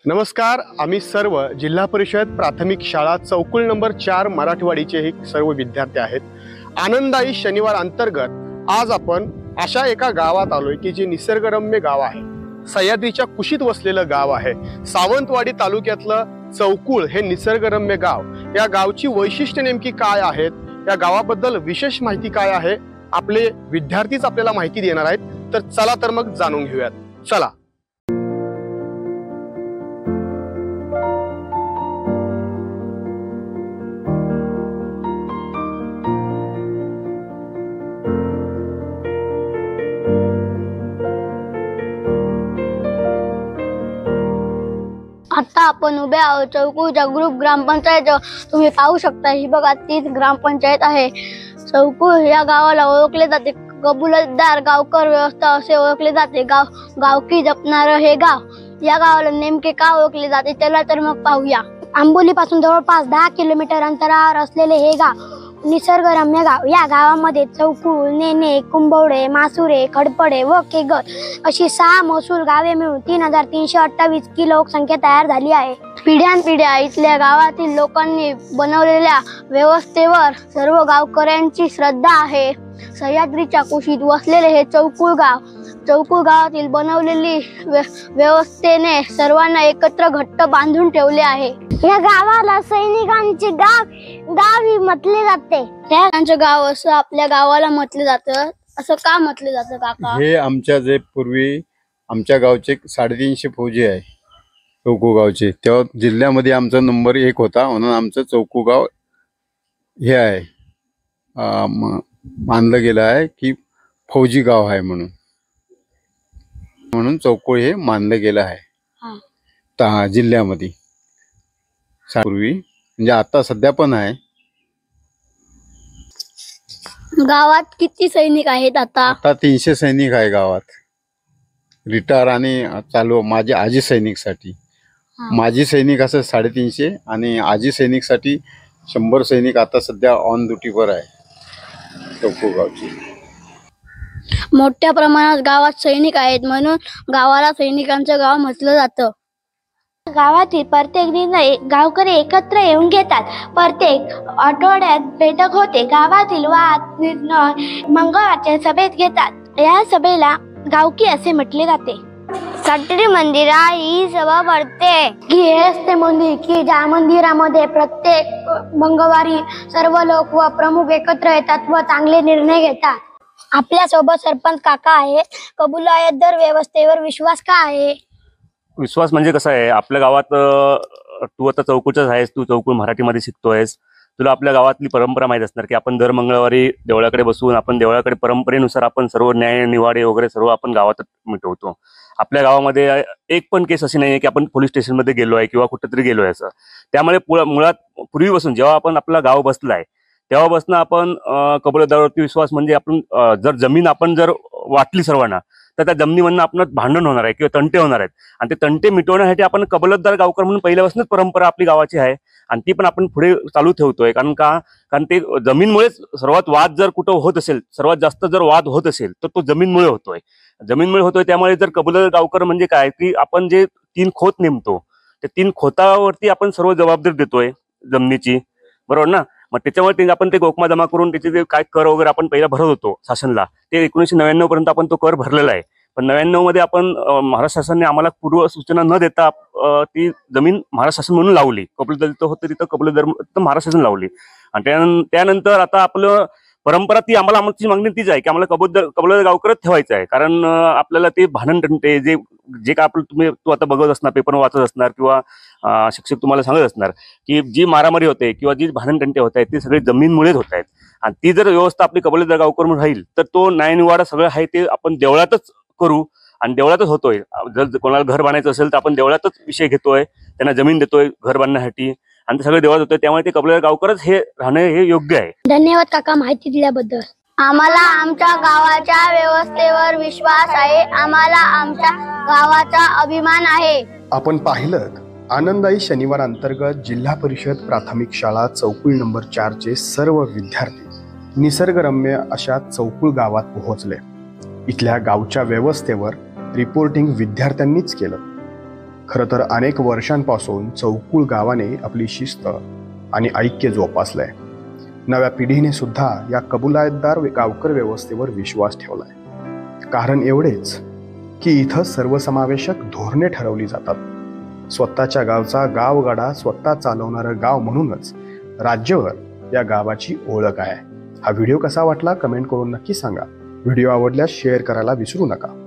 नमस्कार, आम्ही सर्व जिल्हा परिषद प्राथमिक शाळा चौकुल नंबर 4 मराठवाडीचे हे सर्व विद्यार्थी आहेत। आनंदाई शनिवार अंतर्गत आज आपण अशा एका गावात आलोय की जे निसर्गरम्य गाव आहे, सह्याद्रीच्या कुशीत वसलेलं गाव आहे। सावंतवाडी तालुक्यातलं चौकुल हे निसर्गरम्य गाव, या गावची वैशिष्ट्य नेमकी काय आहेत, या गावाबद्दल विशेष माहिती काय आहे, आपले विद्यार्थीच आपल्याला माहिती देणार आहेत। तर चला तर मग जाणून घेऊयात, चला। आता आपण उभे आहोत चौकुलच्या ग्रुप ग्रामपंचायत। तुम्ही पाहू शकता, ही बघा तीच ग्रामपंचायत आहे। चौकुल या गावाला ओळखले जाते कबूलदार गावकर व्यवस्था असे ओळखले जाते। गावकी जपणारं हे गाव या गावाला नेमके का ओळखले जाते त्याला तर मग पाहूया। आंबोली पासून जवळपास 10 किलोमीटर अंतरावर असलेले हे गाव निसर्गरम्य गाव। या गावामध्ये चौकुल, नेने, कुंभवडे, मासुरे, खडपडे व केगत अशी 6 महसूल गावे मिळून 3328 की लोकसंख्या तयार झाली आहे। पिढ्यानपिढ्या इथल्या गावातील लोकांनी बनवलेल्या व्यवस्थेवर सर्व गावकऱ्यांची श्रद्धा आहे। सह्याद्रीच्या कुशीत वसलेले हे चौकुल गावातील बनवलेली व्यवस्थेने सर्वांना एकत्र घट्ट बांधून ठेवले आहे। या गावाला सैनिकांचे गाव म्हटले जाते। त्यांचे गाव असं आपल्या गावाला म्हटले जातं, असं का म्हटले जातं काका? हे आमच्या जे पूर्वी आमच्या गावचे 350 फौजी आहे चौकू गावचे, तेव्हा जिल्ह्यामध्ये आमचा नंबर 1 होता, म्हणून आमचं चौकू गाव हे आहे मानलं गेलं आहे की फौजी गाव आहे, म्हणून चौकू हे मानलं गेलं आहे जिल्ह्यामध्ये पूर्वी, म्हणजे आता सध्या पण आहे। गावात किती सैनिक आहेत? आता 300 सैनिक आहे गावात, रिटायर आणि चालू माझे आजी सैनिक साठी। माजी सैनिक असं 350 आणि आजी सैनिक साठी 100 सैनिक आता सध्या ऑन ड्युटीवर आहे चौकू गावची। मोठ्या प्रमाणात गावात सैनिक आहेत, म्हणून गावाला सैनिकांचं गाव म्हटलं जातं। गावातील प्रत्येक निर्णय गावकरी एकत्र येऊन घेतात। प्रत्येक आठवड्यात बैठक होते। गावातील वाद निर्णय मंगळवारच्या सभेत घेतात। या सभेला गावकी असे म्हटले जाते। सातेरी मंदिरात ही सभा भरते की हे असते मंदिर की ज्या मंदिरामध्ये प्रत्येक मंगळवारी सर्व लोक व प्रमुख एकत्र येतात व चांगले निर्णय घेतात। आपल्या सोबत सरपंच काका आहेत। कबूलायत दर व्यवस्थेवर विश्वास का आहे? विश्वास म्हणजे कसं आहे, आपल्या गावात तू आता चौकुलचाच आहेस, तू चौकुल मराठीमध्ये शिकतोयस, तुला आपल्या गावातली परंपरा माहीत असणार की आपण दर मंगळवारी देवळाकडे बसून आपण देवळाकडे परंपरेनुसार आपण सर्व न्याय निवाडे वगैरे सर्व आपण गावात मिटवतो। आपल्या गावामध्ये एक पण केस अशी नाहीये की आपण पोलीस स्टेशनमध्ये गेलो आहे किंवा कुठेतरी गेलो आहे असं। त्यामुळे मुळात पूर्वीपासून जेव्हा आपण आपला गाव बसलाय तेव्हापासून आपण कबूलदारावरती विश्वास, म्हणजे आपण जर जमीन आपण जर वाटली सर्वांना तर त्या जमिनीमधनं आपण भांडण होणार आहे किंवा तंटे होणार आहेत, आणि ते तंटे मिटवण्यासाठी आपण कबूलदार गावकर म्हणून पहिल्यापासूनच परंपरा आपली गावाची आहे आणि ती पण आपण पुढे चालू ठेवतोय। कारण ते जमीनमुळेच सर्वात वाद जर कुठं होत असेल, सर्वात जास्त जर वाद होत असेल तर तो जमीनमुळे होतोय। त्यामुळे जर कबूलदार गावकर म्हणजे काय की आपण जे 3 खोत नेमतो त्या 3 खोतावरती आपण सर्व जबाबदारी देतोय जमिनीची, बरोबर ना? मग त्याच्यामुळे आपण ते गोकमा जमा करून त्याचे जे काय कर वगैरे आपण पहिला भरत होतो शासनला, ते 1999 पर्यंत आपण तो कर भरलेला आहे। पण 99 मध्ये आपण महाराष्ट्र शासनाने आम्हाला पूर्व सूचना न देता ती जमीन महाराष्ट्र शासन म्हणून लावली। कबूलदार जिथं होतं तिथं कबूलदार महाराष्ट्र शासन लावली, आणि त्यानंतर आता आपलं परंपरा ती आमची मागणी तीच आहे की आम्हाला कबूलदार गावकरच ठेवायचं आहे। कारण आपल्याला ते भांडण तंटे जे काय आपलं तू आता बघत असणार, पेपर वाचत असणार किंवा शिक्षक तुम्हाला सांगत असणार की जी मारामारी होते किंवा जी भांडण तंटे होत आहेत ती सगळी जमीनमुळेच होत आहेत, आणि ती जर व्यवस्था आपली कबूलदार गावकर म्हणून राहील तर तो न्यायनिवाडा सगळं आहे ते आपण देवळातच करू, आणि देवळातच होतोय। जर कोणाला घर बांधायचं असेल तर आपण देवळातच विषय घेतोय, त्यांना जमीन देतोय घर बांधण्यासाठी, आणि ते सगळे देवळात होतोय। त्यामुळे ते कबूलदार गावकरच हे राहणे हे योग्य आहे। धन्यवाद काका माहिती दिल्याबद्दल। आम्हाला आमच्या गावाच्या व्यवस्थेवर विश्वास आहे। आम्हाला आमच्या गावाचा अभिमान आहे। आपण पाहिलं, आनंदाई शनिवार अंतर्गत जिल्हा परिषद प्राथमिक शाळा चौकुल नंबर 4 चे सर्व विद्यार्थी निसर्गरम्य अशा चौकुल गावात पोहोचले। इथल्या गावच्या व्यवस्थेवर रिपोर्टिंग विद्यार्थ्यांनीच केलं। खरं तर अनेक वर्षांपासून चौकुळ गावाने आपली शिस्त आणि ऐक्य जोपासलंय. नव्या पिढीने सुद्धा या कबुलायतदार गावकर व्यवस्थेवर विश्वास ठेवलाय. कारण एवढेच की इथं सर्वसमावेशक धोरणे ठरवली जातात. स्वतःच्या गावचा गावगाडा स्वतः चालवणारं गाव म्हणूनच राज्यभर या गावाची ओळख आहे. हा व्हिडिओ कसा वाटला कमेंट करून नक्की सांगा. व्हिडिओ आवडल्यास शेअर करायला विसरू नका.